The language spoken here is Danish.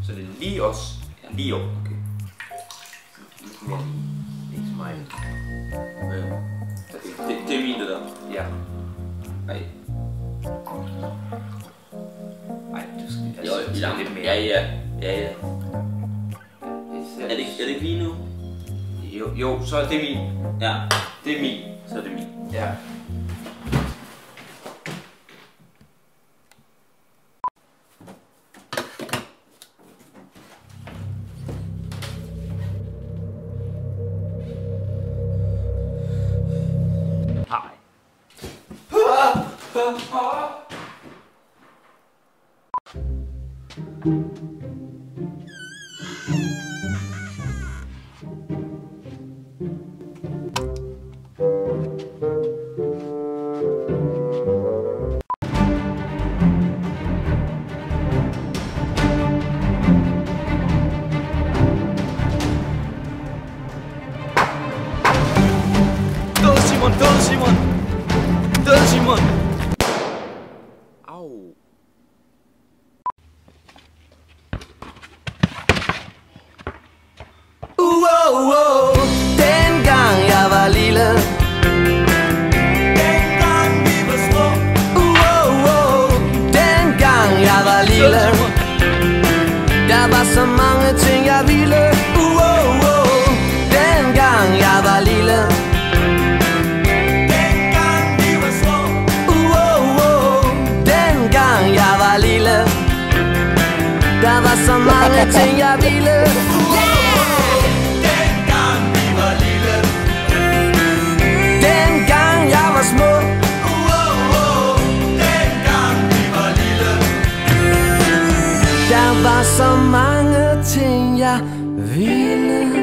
Så det er lige os. Ja. Lige op. Okay. Ikke så meget. Det er min, det der. Ja. Nej. Nej, du skal Jo, altså, ja, lidt mere. ja. Er Er det ikke lige nu? Jo, så er det min. Ja, Det er min. så er det min. Ja. Hej. Død Simon! Au. Dengang jeg var lille. Dengang vi var små. Dengang jeg var lille. Der var så mange ting jeg ville. Dengang jeg var lille. Dengang vi var små. Dengang jeg var lille. Der var så mange ting jeg ville. Dengang vi var lille. Dengang jeg var små. Dengang vi var lille. Der var så mange ting jeg ville.